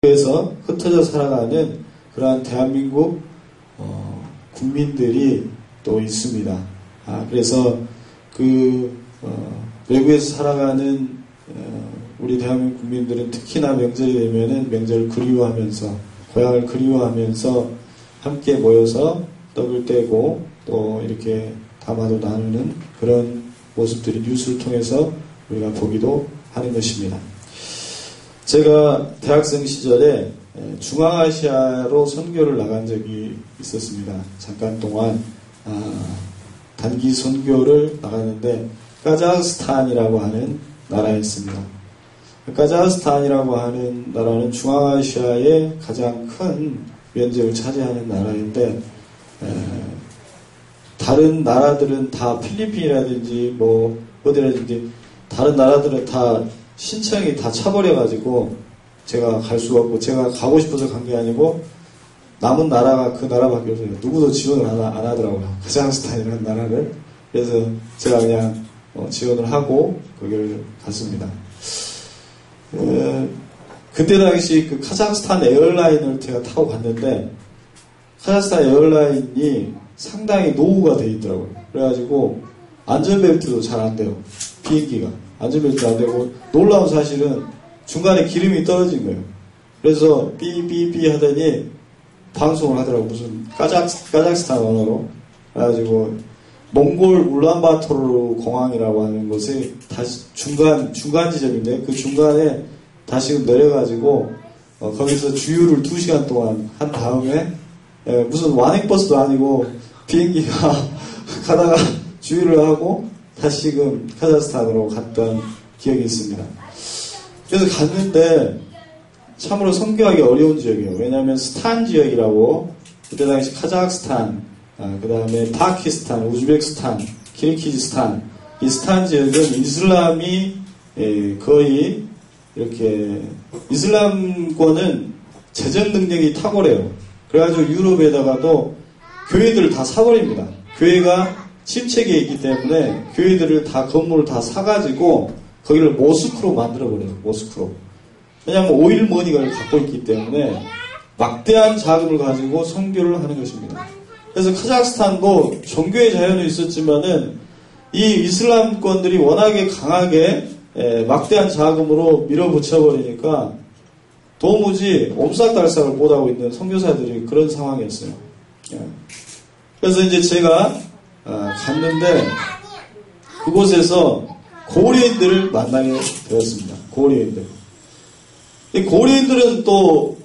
그래서 흩어져 살아가는 그러한 대한민국 국민들이 또 있습니다. 그래서 외국에서 살아가는 우리 대한민국 국민들은 특히나 명절이 되면은 명절을 그리워하면서 고향을 그리워하면서 함께 모여서 떡을 떼고 또 이렇게 담화도 나누는 그런 모습들이 뉴스를 통해서 우리가 보기도 하는 것입니다. 제가 대학생 시절에 중앙아시아로 선교를 나간 적이 있었습니다. 잠깐 동안 단기 선교를 나갔는데 카자흐스탄이라고 하는 나라였습니다. 카자흐스탄이라고 하는 나라는 중앙아시아의 가장 큰 면적을 차지하는 나라인데 다른 나라들은 다 필리핀이라든지 뭐 어디라든지 다른 나라들은 다 신청이 다 차버려가지고 제가 갈 수가 없고 제가 가고 싶어서 간 게 아니고 남은 나라가 그 나라밖에 없어요. 누구도 지원을 안 하더라고요. 카자흐스탄이라는 나라를. 그래서 제가 그냥 지원을 하고 거기를 갔습니다. 그때 당시 그 카자흐스탄 에어라인을 제가 타고 갔는데 카자흐스탄 에어라인이 상당히 노후가 돼 있더라고요. 그래가지고 안전벨트도 잘 안 돼요. 비행기가 안전벨트도 안 되고 놀라운 사실은 중간에 기름이 떨어진 거예요. 그래서 삐삐삐 하더니 방송을 하더라고. 무슨 카자흐스탄 언어로. 그래가지고 몽골 울란바토르 공항이라고 하는 곳에 다시 중간 지점인데 그 중간에 다시금 내려가지고 거기서 주유를 2시간 동안 한 다음에 무슨 완행버스도 아니고 비행기가 가다가 주유를 하고 다시금 카자흐스탄으로 갔던 기억이 있습니다. 그래서 갔는데 참으로 선교하기 어려운 지역이에요. 왜냐하면 스탄 지역이라고 그때 당시 카자흐스탄, 그 다음에 파키스탄, 우즈베키스탄, 키르기즈스탄 이 스탄 지역은 이슬람이 거의 이렇게 이슬람권은 재정 능력이 탁월해요. 그래가지고 유럽에다가도 교회들을 다 사버립니다. 교회가 침체기에 있기 때문에 교회들을 다 건물을 다 사가지고 거기를 모스크로 만들어버려요. 모스크로. 왜냐하면 오일 머니가 갖고 있기 때문에 막대한 자금을 가지고 선교를 하는 것입니다. 그래서 카자흐스탄도 종교의 자유는 있었지만은 이 이슬람권들이 워낙에 강하게 막대한 자금으로 밀어붙여버리니까 도무지 옴싹달싹을 못하고 있는 선교사들이 그런 상황이었어요. 그래서 이제 제가 갔는데 그곳에서 고려인들을 만나게 되었습니다. 고려인들. 이 고려인들은 또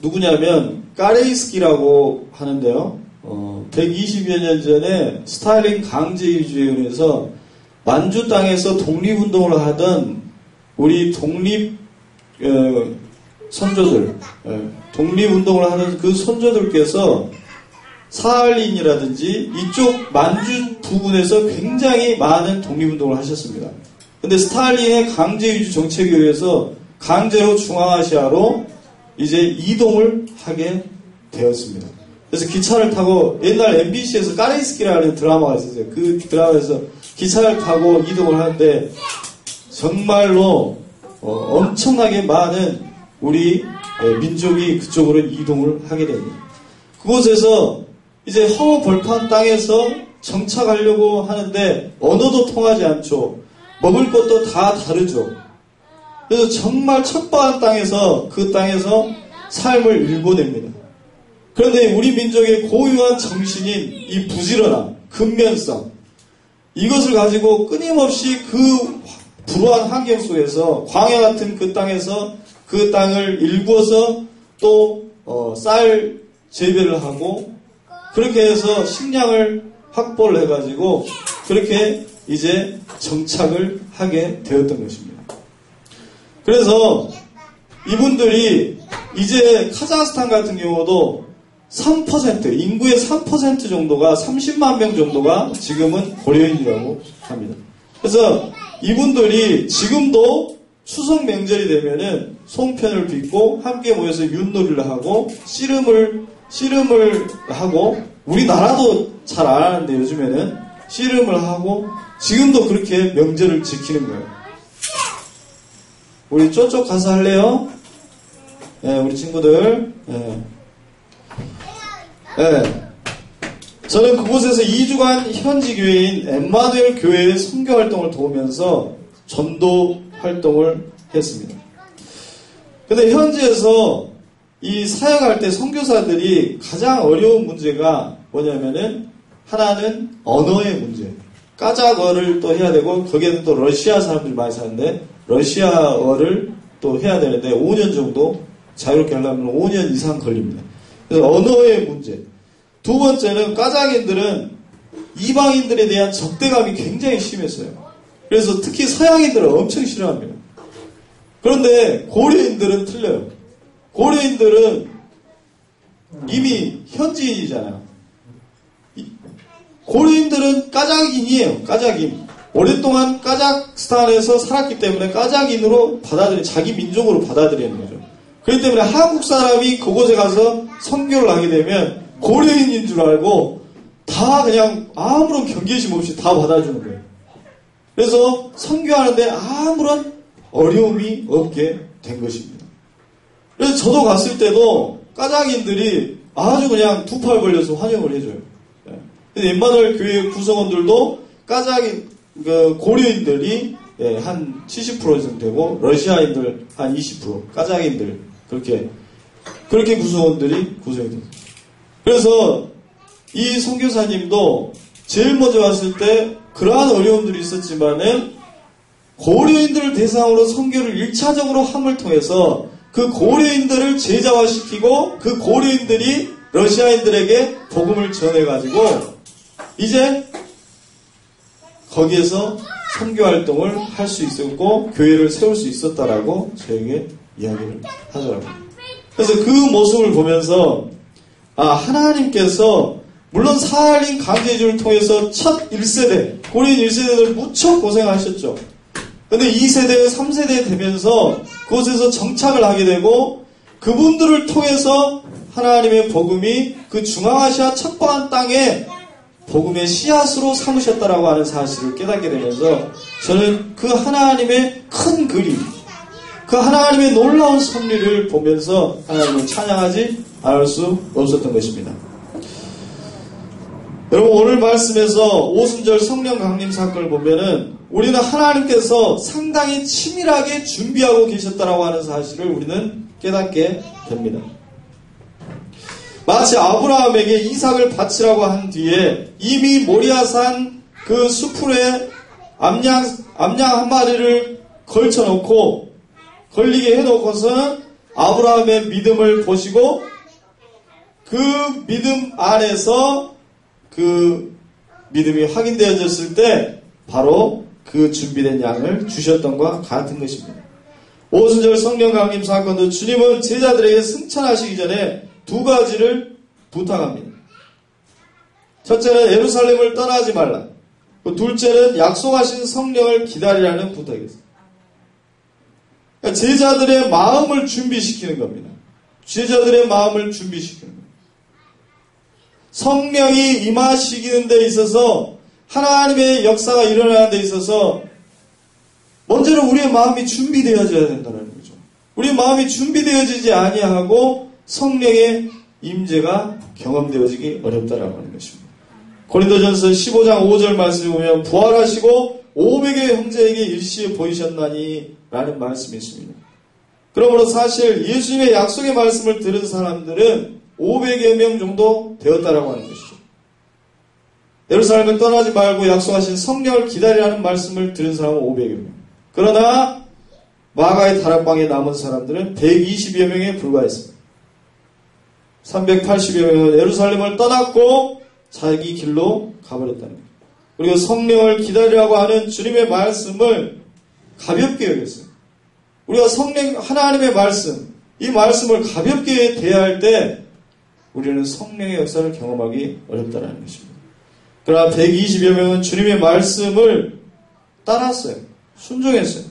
누구냐면 까레이스키라고 하는데요. 120여 년 전에 스탈린 강제이주에 의해서 만주 땅에서 독립운동을 하던 우리 선조들, 독립운동을 하는 그 선조들께서 사할린이라든지 이쪽 만주 부근에서 굉장히 많은 독립운동을 하셨습니다. 근데 스탈린의 강제이주 정책에 의해서 강제로 중앙아시아로 이제 이동을 하게 되었습니다. 그래서 기차를 타고 옛날 MBC에서 까레이스키라는 드라마가 있었어요. 그 드라마에서 기차를 타고 이동을 하는데 정말로 엄청나게 많은 우리 민족이 그쪽으로 이동을 하게 됩니다. 그곳에서 이제 허허 벌판 땅에서 정착하려고 하는데 언어도 통하지 않죠. 먹을 것도 다 다르죠. 그래서 정말 척박한 땅에서 그 땅에서 삶을 일궈냅니다. 그런데 우리 민족의 고유한 정신인 이 부지런함, 근면성 이것을 가지고 끊임없이 그 불우한 환경 속에서 광야 같은 그 땅에서 그 땅을 일구어서 또 쌀 재배를 하고 그렇게 해서 식량을 확보를 해가지고 그렇게 이제 정착을 하게 되었던 것입니다. 그래서 이분들이 이제 카자흐스탄 같은 경우도 3% 인구의 3% 정도가 30만 명 정도가 지금은 고려인이라고 합니다. 그래서 이분들이 지금도 추석 명절이 되면은 송편을 빚고 함께 모여서 윷놀이를 하고 씨름을 하고 우리나라도 잘 안 하는데 요즘에는 씨름을 하고 지금도 그렇게 명절을 지키는 거예요. 우리 쪼쪽 가서 할래요? 우리 친구들. 저는 그곳에서 2주간 현지 교회인 엠마누엘 교회의 선교 활동을 도우면서 전도 활동을 했습니다. 근데 현지에서 이 사역할 때 선교사들이 가장 어려운 문제가 뭐냐면은 하나는 언어의 문제. 까자거를 또 해야 되고 거기에는 또 러시아 사람들이 많이 사는데 러시아어를 또 해야 되는데 5년 정도 자유롭게 하려면 5년 이상 걸립니다. 그래서 언어의 문제. 두 번째는 까자인들은 이방인들에 대한 적대감이 굉장히 심했어요. 그래서 특히 서양인들을 엄청 싫어합니다. 그런데 고려인들은 틀려요. 고려인들은 이미 현지인이잖아요. 고려인들은 까자인이에요. 까자인. 오랫동안 까자흐스탄에서 살았기 때문에 까자인으로 자기 민족으로 받아들이는 거죠. 그렇기 때문에 한국 사람이 그곳에 가서 선교를 하게 되면 고려인인 줄 알고 다 그냥 아무런 경계심 없이 다 받아주는 거예요. 그래서 선교하는데 아무런 어려움이 없게 된 것입니다. 그래서 저도 갔을 때도 까자인들이 아주 그냥 두 팔 벌려서 환영을 해줘요. 엠마누엘 교회 구성원들도 까자인 고려인들이 한 70% 정도 되고 러시아인들 한 20%, 까자인들 그렇게 구성원들이 구성이 됩니다. 그래서 이 선교사님도 제일 먼저 왔을 때 그러한 어려움들이 있었지만은 고려인들을 대상으로 선교를 1차적으로 함을 통해서 그 고려인들을 제자화시키고 그 고려인들이 러시아인들에게 복음을 전해가지고 이제 거기에서 선교활동을 할 수 있었고 교회를 세울 수 있었다라고 저에게 이야기를 하더라고요. 그래서 그 모습을 보면서 하나님께서 물론 사할린 강제이주를 통해서 첫 1세대 고려인 1세대들 무척 고생하셨죠. 근데 2세대, 3세대 되면서 그곳에서 정착을 하게 되고 그분들을 통해서 하나님의 복음이 그 중앙아시아 척박한 땅에 복음의 씨앗으로 삼으셨다라고 하는 사실을 깨닫게 되면서 저는 그 하나님의 큰 그림, 그 하나님의 놀라운 섭리를 보면서 하나님을 찬양하지 않을 수 없었던 것입니다. 여러분 오늘 말씀에서 오순절 성령 강림 사건을 보면은 우리는 하나님께서 상당히 치밀하게 준비하고 계셨다라고 하는 사실을 우리는 깨닫게 됩니다. 마치 아브라함에게 이삭을 바치라고 한 뒤에 이미 모리아산 그 수풀에 암양 한 마리를 걸리게 해놓고서는 아브라함의 믿음을 보시고 그 믿음 안에서 그 믿음이 확인되어졌을 때 바로 그 준비된 양을 주셨던과 같은 것입니다. 오순절 성령 강림 사건도 주님은 제자들에게 승천하시기 전에 두 가지를 부탁합니다. 첫째는 예루살렘을 떠나지 말라. 둘째는 약속하신 성령을 기다리라는 부탁이었습니다. 그러니까 제자들의 마음을 준비시키는 겁니다. 제자들의 마음을 준비시키는 겁니다. 성령이 임하시기는 데 있어서 하나님의 역사가 일어나는 데 있어서 먼저는 우리의 마음이 준비되어져야 된다는 거죠. 우리의 마음이 준비되어지지 아니하고 성령의 임재가 경험되어지기 어렵다라고 하는 것입니다. 고린도전서 15장 5절 말씀을 보면 부활하시고 500의 형제에게 일시에 보이셨나니 라는 말씀이 있습니다. 그러므로 사실 예수님의 약속의 말씀을 들은 사람들은 500여 명 정도 되었다라고 하는 것이죠. 예루살렘을 떠나지 말고 약속하신 성령을 기다리라는 말씀을 들은 사람은 500여 명. 그러나 마가의 다락방에 남은 사람들은 120여 명에 불과했습니다. 380여 명은 예루살렘을 떠났고 자기 길로 가버렸다는 거예요. 그리고 성령을 기다리라고 하는 주님의 말씀을 가볍게 여겼어요. 우리가 하나님의 말씀, 이 말씀을 가볍게 대할 때 우리는 성령의 역사를 경험하기 어렵다는 것입니다. 그러나 120여 명은 주님의 말씀을 따랐어요. 순종했어요.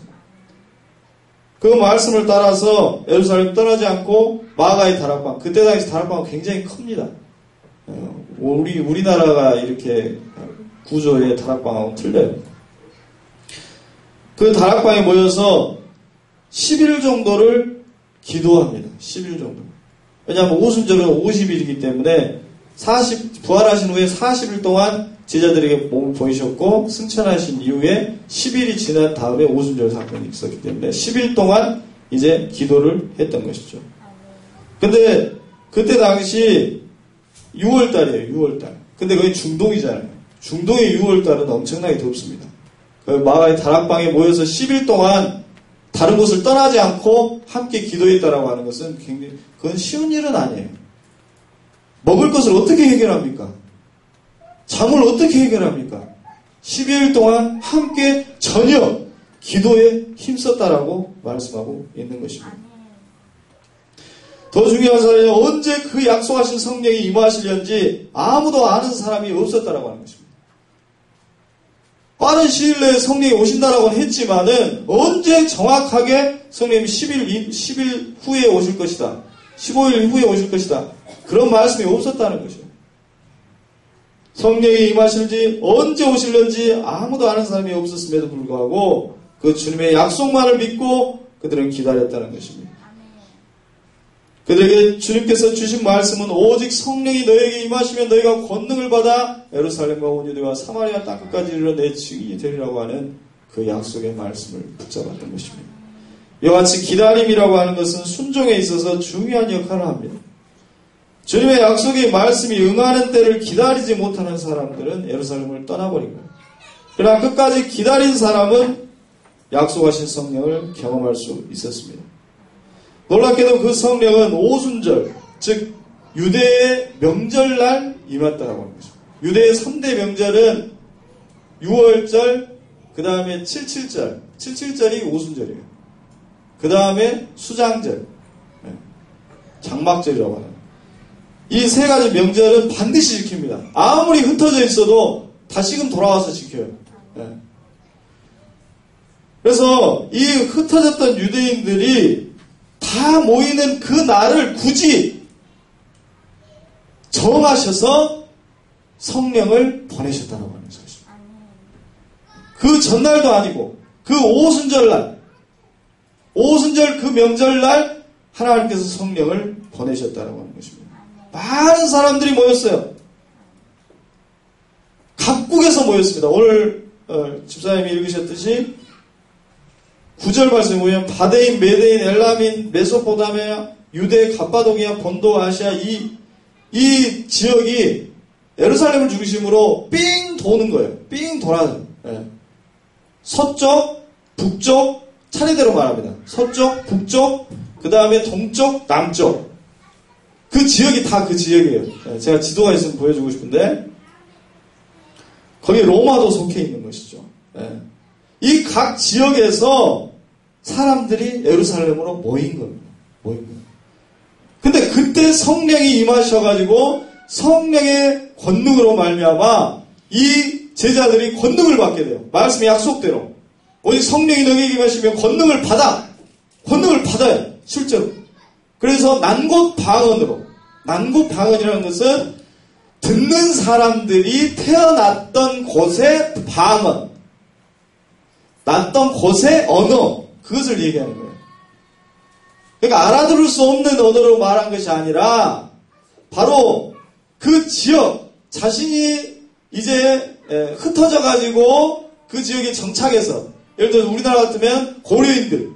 그 말씀을 따라서 예루살렘 떠나지 않고 마가의 다락방, 그때 당시 다락방은 굉장히 큽니다. 우리나라가 이렇게 구조의 다락방하고 틀려요. 그 다락방에 모여서 10일 정도를 기도합니다. 10일 정도. 왜냐하면 오순절은 50일이기 때문에 부활하신 후에 40일 동안 제자들에게 몸을 보이셨고 승천하신 이후에 10일이 지난 다음에 오순절 사건이 있었기 때문에 10일 동안 이제 기도를 했던 것이죠. 근데 그때 당시 6월달이에요. 6월달. 근데 거기 중동이잖아요. 중동의 6월달은 엄청나게 덥습니다. 마가의 다락방에 모여서 10일 동안 다른 곳을 떠나지 않고 함께 기도했다라고 하는 것은 굉장히 그건 쉬운 일은 아니에요. 먹을 것을 어떻게 해결합니까? 잠을 어떻게 해결합니까? 12일 동안 함께 저녁 기도에 힘썼다라고 말씀하고 있는 것입니다. 더 중요한 사실은 언제 그 약속하신 성령이 임하시려는지 아무도 아는 사람이 없었다라고 하는 것입니다. 빠른 시일 내에 성령이 오신다라고는 했지만은 언제 정확하게 성령이 10일 후에 오실 것이다. 15일 후에 오실 것이다. 그런 말씀이 없었다는 것이죠. 성령이 임하실지 언제 오실는지 아무도 아는 사람이 없었음에도 불구하고 그 주님의 약속만을 믿고 그들은 기다렸다는 것입니다. 그들에게 주님께서 주신 말씀은 오직 성령이 너에게 임하시면 너희가 권능을 받아 예루살렘과 온 유대와 사마리아 땅끝까지 이르러 내 증인이 되리라고 하는 그 약속의 말씀을 붙잡았던 것입니다. 이와 같이 기다림이라고 하는 것은 순종에 있어서 중요한 역할을 합니다. 주님의 약속의 말씀이 응하는 때를 기다리지 못하는 사람들은 예루살렘을 떠나버린 거예요. 그러나 끝까지 기다린 사람은 약속하신 성령을 경험할 수 있었습니다. 놀랍게도 그 성령은 오순절, 즉 유대의 명절날 임했다라고 하는 것입니다. 유대의 3대 명절은 6월절, 그 다음에 77절, 77절이 오순절이에요. 그 다음에 수장절, 장막절이라고 하는 이 세 가지 명절은 반드시 지킵니다. 아무리 흩어져 있어도 다시금 돌아와서 지켜요. 그래서 이 흩어졌던 유대인들이 다 모이는 그 날을 굳이 정하셔서 성령을 보내셨다고 하는 것입니다. 그 전날도 아니고 그 오순절날, 오순절 그 명절날 하나님께서 성령을 보내셨다고 하는 것입니다. 많은 사람들이 모였어요. 각국에서 모였습니다. 오늘 집사님이 읽으셨듯이 9절 말씀에 보면 바데인, 메데인, 엘라민, 메소포타미아, 유대, 갑바도기아, 본도, 아시아 이 지역이 예루살렘을 중심으로 삥 도는 거예요. 삥 돌아요. 서쪽, 북쪽 차례대로 말합니다. 서쪽, 북쪽, 그 다음에 동쪽, 남쪽. 그 지역이 다 그 지역이에요. 제가 지도가 있으면 보여주고 싶은데 거기 로마도 속해 있는 것이죠. 이 각 지역에서 사람들이 예루살렘으로 모인 겁니다. 근데 그때 성령이 임하셔가지고 성령의 권능으로 말미암아 이 제자들이 권능을 받게 돼요. 말씀의 약속대로. 오직 성령이 너에게 임하시면 권능을 받아요. 실제로. 그래서 난곳방언이라는 것은 듣는 사람들이 태어났던 곳의 방언, 났던 곳의 언어, 그것을 얘기하는 거예요. 그러니까 알아들을 수 없는 언어로 말한 것이 아니라 바로 그 지역, 자신이 이제 흩어져가지고 그 지역에 정착해서, 예를 들어서 우리나라 같으면 고려인들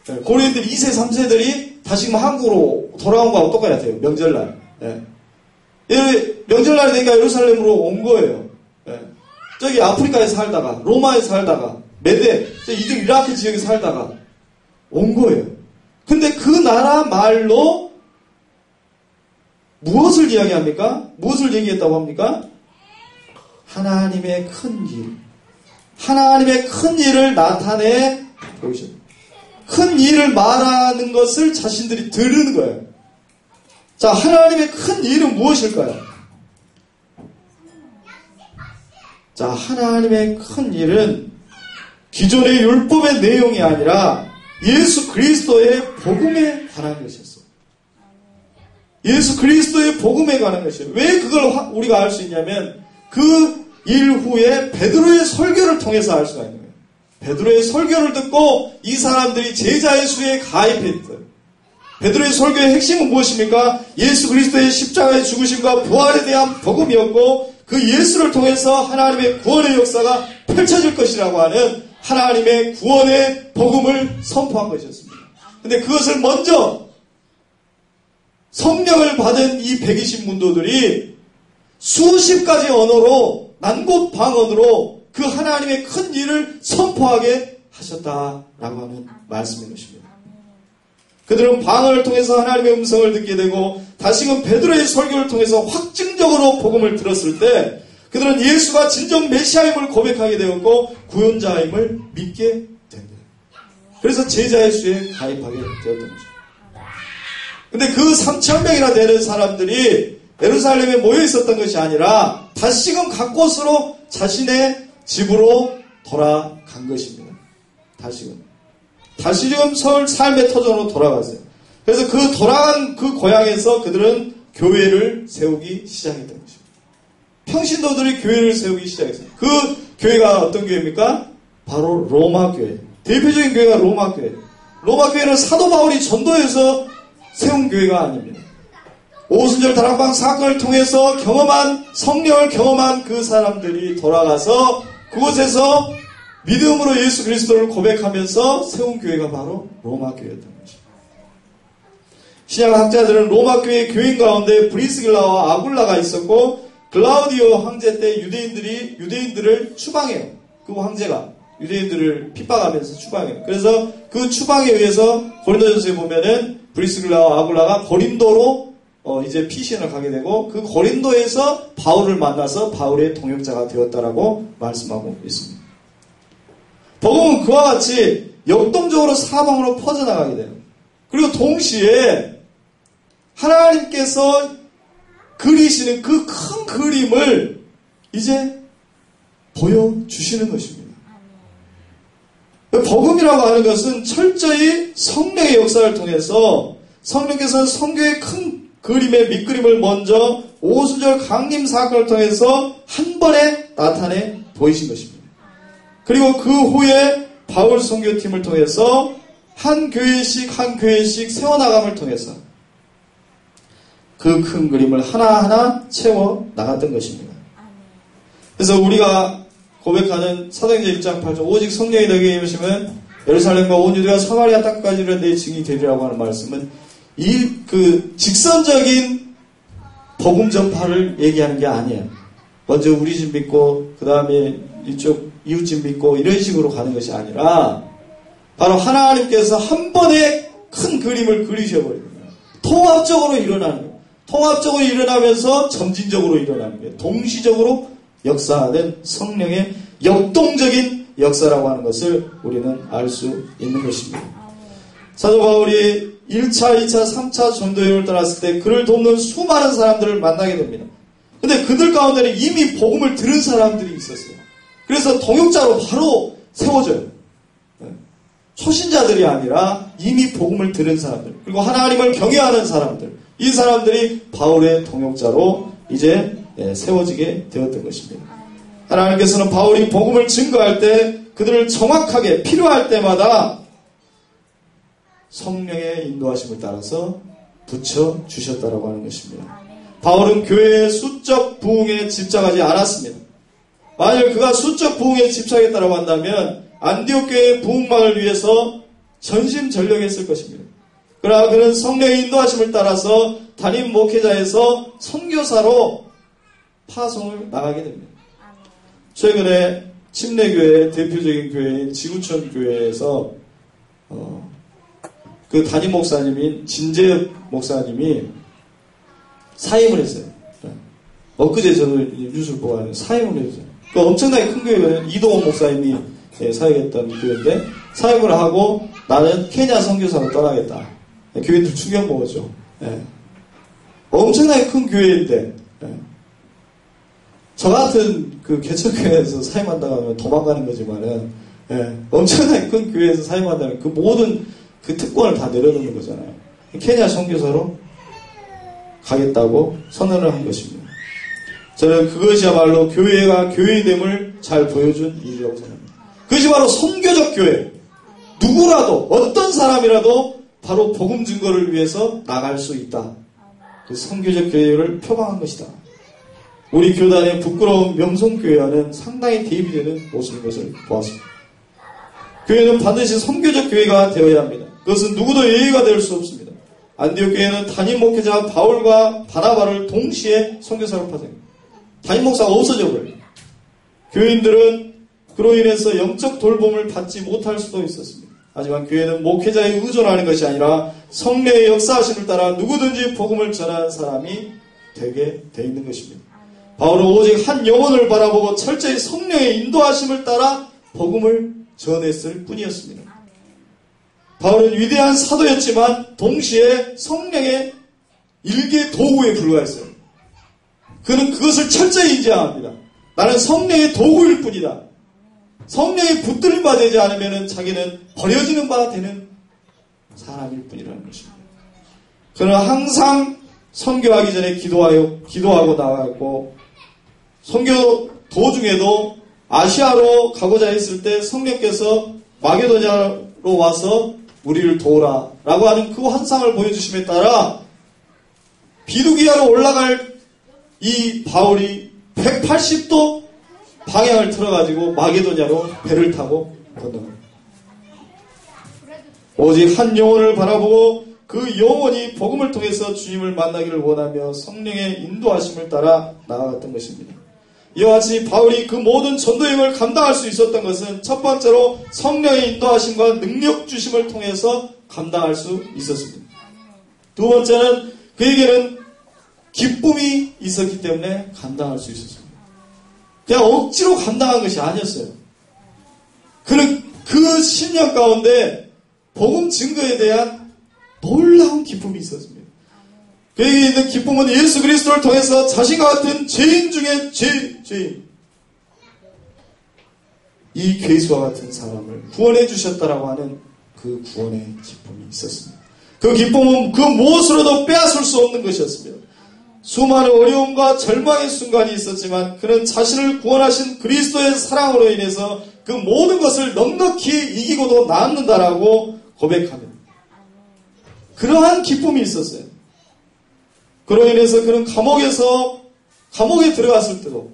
2세, 3세들이 다시금 한국으로 돌아온 거하고 똑같아요. 명절날. 명절날이 되니까 예루살렘으로 온 거예요. 저기 아프리카에 살다가, 로마에 살다가, 메데, 이들 이라크 지역에 살다가 온 거예요. 근데 그 나라 말로 무엇을 이야기합니까? 무엇을 얘기했다고 합니까? 하나님의 큰 일. 하나님의 큰 일을 나타내 보이셨다. 큰 일을 말하는 것을 자신들이 들은 거예요. 자, 하나님의 큰 일은 무엇일까요? 자, 하나님의 큰 일은 기존의 율법의 내용이 아니라 예수 그리스도의 복음에 관한 것이었어요. 예수 그리스도의 복음에 관한 것이에요. 왜 그걸 우리가 알 수 있냐면 그 일 후에 베드로의 설교를 통해서 알 수가 있는 거예요. 베드로의 설교를 듣고 이 사람들이 제자의 수에 가입했어요. 베드로의 설교의 핵심은 무엇입니까? 예수 그리스도의 십자가의 죽으심과 부활에 대한 복음이었고 그 예수를 통해서 하나님의 구원의 역사가 펼쳐질 것이라고 하는 하나님의 구원의 복음을 선포한 것이었습니다. 근데 그것을 먼저 성령을 받은 이 120문도들이 수십 가지 언어로 난곳 방언으로 그 하나님의 큰 일을 선포하게 하셨다라고 하는 말씀인 것입니다. 그들은 방언을 통해서 하나님의 음성을 듣게 되고 다시금 베드로의 설교를 통해서 확증적으로 복음을 들었을 때 그들은 예수가 진정 메시아임을 고백하게 되었고 구원자임을 믿게 된 거예요. 그래서 제자의 수에 가입하게 되었던 거죠. 근데 그 3,000명이나 되는 사람들이 예루살렘에 모여 있었던 것이 아니라 다시금 각 곳으로 자신의 집으로 돌아간 것입니다. 다시금 삶의 터전으로 돌아갔어요. 그래서 그 돌아간 그 고향에서 그들은 교회를 세우기 시작했던 것입니다. 평신도들이 교회를 세우기 시작했어요. 그 교회가 어떤 교회입니까? 바로 로마 교회. 대표적인 교회가 로마 교회. 로마 교회는 사도 바울이 전도해서 세운 교회가 아닙니다. 오순절 다락방 사건을 통해서 성령을 경험한 그 사람들이 돌아가서 그곳에서 믿음으로 예수 그리스도를 고백하면서 세운 교회가 바로 로마 교회였던 것입니다. 신약학자들은 로마 교회의 교인 가운데 브리스길라와 아굴라가 있었고 글라우디오 황제 때 유대인들을 추방해요. 그 황제가 유대인들을 핍박하면서 추방해요. 그래서 그 추방에 의해서 고린도전서에 보면은 브리스길라와 아굴라가 고린도로 이제 피신을 가게 되고 그 고린도에서 바울을 만나서 바울의 동역자가 되었다라고 말씀하고 있습니다. 복음은 그와 같이 역동적으로 사방으로 퍼져나가게 돼요. 그리고 동시에 하나님께서 그리시는 그 큰 그림을 이제 보여주시는 것입니다. 복음이라고 하는 것은 철저히 성령의 역사를 통해서 성령께서는 성경의 큰 그림의 밑그림을 먼저 오순절 강림 사건을 통해서 한 번에 나타내 보이신 것입니다. 그리고 그 후에 바울 선교팀을 통해서 한 교회씩 세워나감을 통해서 그 큰 그림을 하나하나 채워 나갔던 것입니다. 그래서 우리가 고백하는 사도행전 1장 8절 오직 성령이 너에게 임하시면 예루살렘과 온 유대와 사마리아 땅까지 이르러 내 증인이 되리라고 하는 말씀은 직선적인 복음 전파를 얘기하는 게 아니에요. 먼저 우리 집 믿고 그 다음에 이쪽 이웃집 믿고 이런 식으로 가는 것이 아니라 바로 하나님께서 한 번에 큰 그림을 그리셔버리는 거예요. 통합적으로 일어나는 거예요. 통합적으로 일어나면서 점진적으로 일어나는 거예요. 동시적으로 역사하는 성령의 역동적인 역사라고 하는 것을 우리는 알 수 있는 것입니다. 사도 바울이 1차, 2차, 3차 전도여행을 떠났을 때 그를 돕는 수많은 사람들을 만나게 됩니다. 근데 그들 가운데는 이미 복음을 들은 사람들이 있었어요. 그래서 동역자로 바로 세워져요. 초신자들이 아니라 이미 복음을 들은 사람들, 그리고 하나님을 경외하는 사람들, 이 사람들이 바울의 동역자로 이제 세워지게 되었던 것입니다. 하나님께서는 바울이 복음을 증거할 때 그들을 정확하게 필요할 때마다 성령의 인도하심을 따라서 붙여주셨다라고 하는 것입니다. 바울은 교회의 수적 부흥에 집착하지 않았습니다. 만일 그가 수적 부흥에 집착했다고 한다면 안디옥 교회의 부흥망을 위해서 전심전력했을 것입니다. 그러나 그는 성령의 인도하심을 따라서 담임 목회자에서 선교사로 파송을 나가게 됩니다. 최근에 침례교회 대표적인 교회인 지구촌 교회에서 그 담임 목사님인 진재엽 목사님이 사임을 했어요. 엊그제 저도 뉴스를 보고 하는데 사임을 했어요. 그 엄청나게 큰 교회거든요. 이동원 목사님이 사역했던 교회인데 사임을 하고 나는 케냐 선교사로 떠나겠다. 교인들 충격 먹었죠. 엄청나게 큰 교회인데 저 같은 그 개척교회에서 사임한다고 하면 도망가는 거지만은 엄청나게 큰 교회에서 사임한다면 그 모든 그 특권을 다 내려놓는 거잖아요. 케냐 선교사로 가겠다고 선언을 한 것입니다. 저는 그것이야말로 교회가 교회됨을 잘 보여준 일이라고 생각합니다. 그것이 바로 선교적 교회. 누구라도 어떤 사람이라도 바로 복음 증거를 위해서 나갈 수 있다. 그 선교적 교회를 표방한 것이다. 우리 교단의 부끄러운 명성교회와는 상당히 대입이 되는 모습인 것을 보았습니다. 교회는 반드시 선교적 교회가 되어야 합니다. 그것은 누구도 예외가 될 수 없습니다. 안디옥 교회는 담임 목회자 바울과 바나바를 동시에 선교사로 파송합니다. 담임 목사가 없어져 버려요. 교인들은 그로 인해서 영적 돌봄을 받지 못할 수도 있었습니다. 하지만 교회는 목회자에 의존하는 것이 아니라 성령의 역사하심을 따라 누구든지 복음을 전하는 사람이 되게 돼 있는 것입니다. 바울은 오직 한 영혼을 바라보고 철저히 성령의 인도하심을 따라 복음을 전했을 뿐이었습니다. 바울은 위대한 사도였지만 동시에 성령의 일개 도구에 불과했어요. 그는 그것을 철저히 인지합니다. 나는 성령의 도구일 뿐이다. 성령이 붙들림 바 되지 않으면 자기는 버려지는 바 되는 사람일 뿐이라는 것입니다. 그는 항상 선교하기 전에 기도하고 나갔고, 선교 도중에도 아시아로 가고자 했을 때 성령께서 마게도냐로 와서 우리를 도우라 라고 하는 그 환상을 보여주심에 따라 비두기아로 올라갈 이 바울이 180도 방향을 틀어가지고 마게도냐로 배를 타고 건너갑니다. 오직 한 영혼을 바라보고 그 영혼이 복음을 통해서 주님을 만나기를 원하며 성령의 인도하심을 따라 나아갔던 것입니다. 이와 같이 바울이 그 모든 전도행을 감당할 수 있었던 것은 첫 번째로 성령의 인도하심과 능력 주심을 통해서 감당할 수 있었습니다. 두 번째는 그에게는 기쁨이 있었기 때문에 감당할 수 있었습니다. 그냥 억지로 감당한 것이 아니었어요. 그는 그 10년 가운데 복음 증거에 대한 놀라운 기쁨이 있었습니다. 그에게 있는 기쁨은 예수 그리스도를 통해서 자신과 같은 죄인 중에 죄인, 이 괴수와 같은 사람을 구원해 주셨다라고 하는 그 구원의 기쁨이 있었습니다. 그 기쁨은 그 무엇으로도 빼앗을 수 없는 것이었습니다. 수많은 어려움과 절망의 순간이 있었지만 그는 자신을 구원하신 그리스도의 사랑으로 인해서 그 모든 것을 넉넉히 이기고도 남는다라고 고백합니다. 그러한 기쁨이 있었어요. 그로 인해서 그는 감옥에 들어갔을 때도,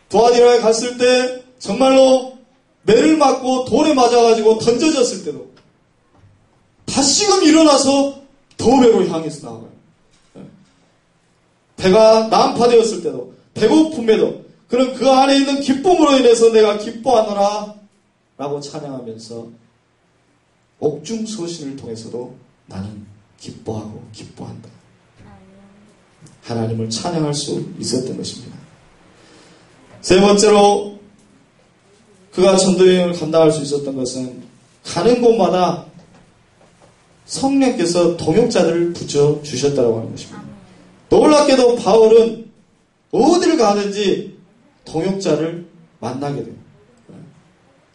두아디라에 갔을 때 정말로 매를 맞고 돌에 맞아가지고 던져졌을 때도 다시금 일어나서 더 배로 향해서 나아가요. 배가 난파되었을 때도, 배고픔에도 그는 그 안에 있는 기쁨으로 인해서 내가 기뻐하노라 라고 찬양하면서 옥중서신을 통해서도 나는 기뻐하고 기뻐한다. 하나님을 찬양할 수 있었던 것입니다. 세 번째로 그가 전도여행을 감당할 수 있었던 것은 가는 곳마다 성령께서 동역자들을 붙여주셨다고 하는 것입니다. 놀랍게도 바울은 어디를 가든지 동역자를 만나게 돼요.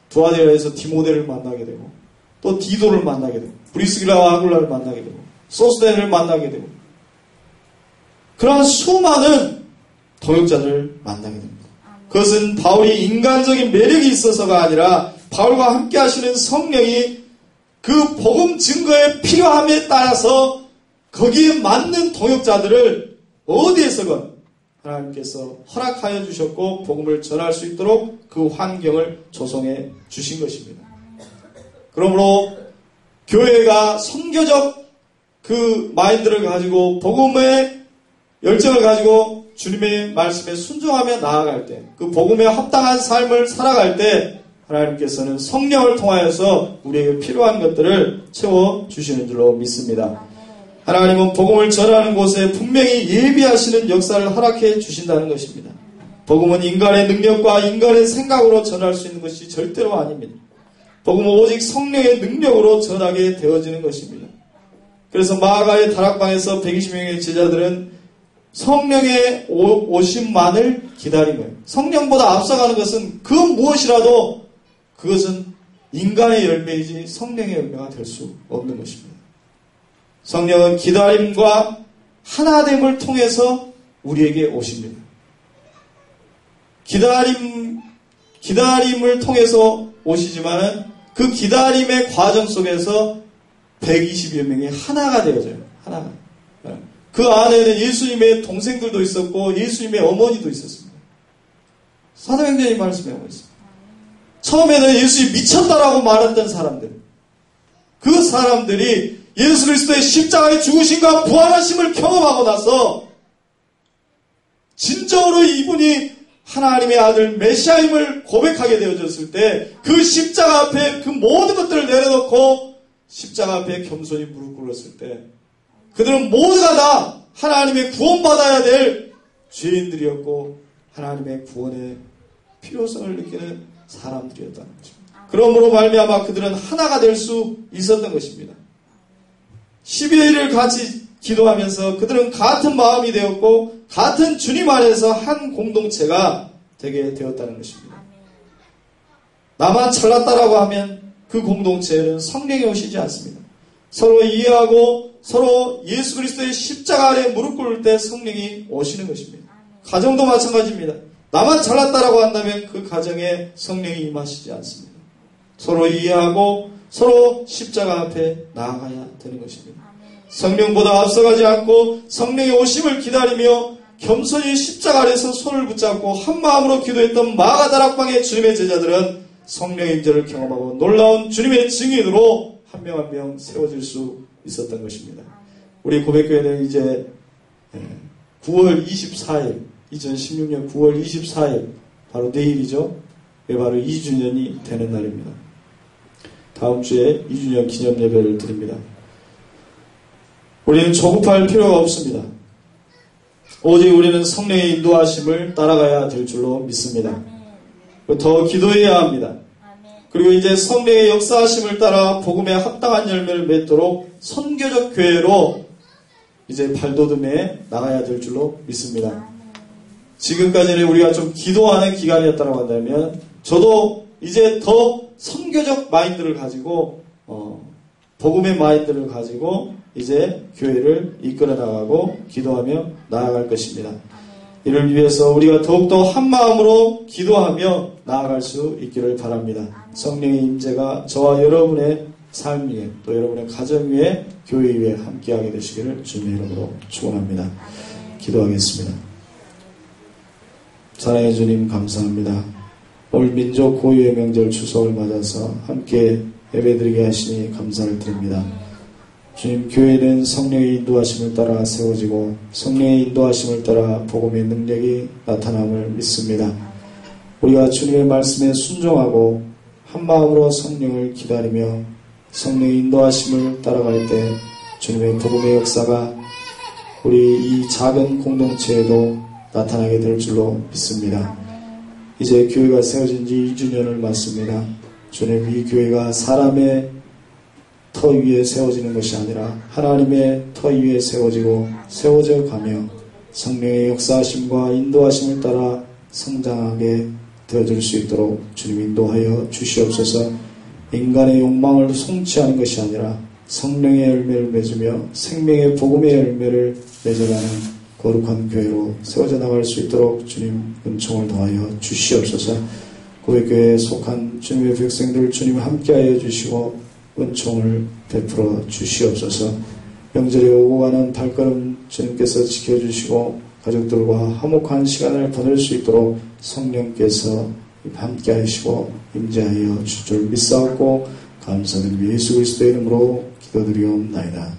두아디라에서 디모데를 만나게 되고 또 디도를 만나게 되고 브리스길라와 아굴라를 만나게 되고 소스덴을 만나게 되고 그러한 수많은 동역자들을 만나게 됩니다. 그것은 바울이 인간적인 매력이 있어서가 아니라 바울과 함께 하시는 성령이 그 복음 증거의 필요함에 따라서 거기에 맞는 동역자들을 어디에서건 하나님께서 허락하여 주셨고 복음을 전할 수 있도록 그 환경을 조성해 주신 것입니다. 그러므로 교회가 선교적 그 마인드를 가지고 복음의 열정을 가지고 주님의 말씀에 순종하며 나아갈 때, 그 복음에 합당한 삶을 살아갈 때 하나님께서는 성령을 통하여서 우리에게 필요한 것들을 채워주시는 줄로 믿습니다. 하나님은 복음을 전하는 곳에 분명히 예비하시는 역사를 허락해 주신다는 것입니다. 복음은 인간의 능력과 인간의 생각으로 전할 수 있는 것이 절대로 아닙니다. 복음은 오직 성령의 능력으로 전하게 되어지는 것입니다. 그래서 마가의 다락방에서 120명의 제자들은 성령의 오심만을 기다린 거예요. 성령보다 앞서가는 것은 그 무엇이라도 그것은 인간의 열매이지 성령의 열매가 될 수 없는 것입니다. 성령은 기다림과 하나됨을 통해서 우리에게 오십니다. 기다림을 통해서 오시지만은 그 기다림의 과정 속에서 120여 명이 하나가 되어져요. 하나가. 그 안에는 예수님의 동생들도 있었고 예수님의 어머니도 있었습니다. 사도행전이 말씀하고 있습니다. 처음에는 예수님이 미쳤다라고 말했던 사람들, 그 사람들이 예수 그리스도의 십자가의 죽으심과 부활하심을 경험하고 나서 진정으로 이분이 하나님의 아들 메시아임을 고백하게 되어졌을 때 그 십자가 앞에 그 모든 것들을 내려놓고 십자가 앞에 겸손히 무릎 꿇었을 때 그들은 모두가 다 하나님의 구원받아야 될 죄인들이었고 하나님의 구원의 필요성을 느끼는 사람들이었다는 거죠. 그러므로 말미암아 그들은 하나가 될 수 있었던 것입니다. 12대 1을 같이 기도하면서 그들은 같은 마음이 되었고 같은 주님 안에서 한 공동체가 되게 되었다는 것입니다. 나만 잘났다라고 하면 그 공동체에는 성령이 오시지 않습니다. 서로 이해하고 서로 예수 그리스도의 십자가 아래 무릎 꿇을 때 성령이 오시는 것입니다. 가정도 마찬가지입니다. 나만 잘났다라고 한다면 그 가정에 성령이 임하시지 않습니다. 서로 이해하고 서로 십자가 앞에 나아가야 되는 것입니다. 성령보다 앞서가지 않고 성령의 오심을 기다리며 겸손히 십자가 아래서 손을 붙잡고 한 마음으로 기도했던 마가다락방의 주님의 제자들은 성령의 임재를 경험하고 놀라운 주님의 증인으로 한 명 한 명 세워질 수 있었던 것입니다. 우리 고백교회는 이제 9월 24일 2016년 9월 24일 바로 내일이죠. 바로 2주년이 되는 날입니다. 다음 주에 2주년 기념 예배를 드립니다. 우리는 조급할 필요가 없습니다. 오직 우리는 성령의 인도하심을 따라가야 될 줄로 믿습니다. 더 기도해야 합니다. 그리고 이제 성령의 역사하심을 따라 복음에 합당한 열매를 맺도록 선교적 교회로 이제 발돋움에 나가야 될 줄로 믿습니다. 지금까지는 우리가 좀 기도하는 기간이었다고 한다면 저도 이제 더 선교적 마인드를 가지고 복음의 마인드를 가지고 이제 교회를 이끌어 나가고 기도하며 나아갈 것입니다. 이를 위해서 우리가 더욱더 한 마음으로 기도하며 나아갈 수 있기를 바랍니다. 성령의 임재가 저와 여러분의 삶 위에 또 여러분의 가정 위에 교회 위에 함께하게 되시기를 주님의 이름으로 축원합니다. 기도하겠습니다. 사랑의 주님 감사합니다. 오늘 민족 고유의 명절 추석을 맞아서 함께 예배드리게 하시니 감사를 드립니다. 주님, 교회는 성령의 인도하심을 따라 세워지고 성령의 인도하심을 따라 복음의 능력이 나타남을 믿습니다. 우리가 주님의 말씀에 순종하고 한 마음으로 성령을 기다리며 성령의 인도하심을 따라갈 때 주님의 복음의 역사가 우리 이 작은 공동체에도 나타나게 될 줄로 믿습니다. 이제 교회가 세워진 지 2주년을 맞습니다. 주님, 이 교회가 사람의 터 위에 세워지는 것이 아니라 하나님의 터 위에 세워지고 세워져 가며 성령의 역사하심과 인도하심을 따라 성장하게 되어질 수 있도록 주님 인도하여 주시옵소서. 인간의 욕망을 성취하는 것이 아니라 성령의 열매를 맺으며 생명의 복음의 열매를 맺어가는 거룩한 교회로 세워져 나갈 수 있도록 주님 은총을 더하여 주시옵소서. 고백교회에 속한 주님의 백성들 주님 함께하여 주시고 은총을 베풀어 주시옵소서. 명절에 오고 가는 발걸음 주님께서 지켜주시고 가족들과 화목한 시간을 보낼 수 있도록 성령께서 함께 하시고 임재하여 줄 믿사옵고 감사드리며 예수 그리스도의 이름으로 기도드리옵나이다.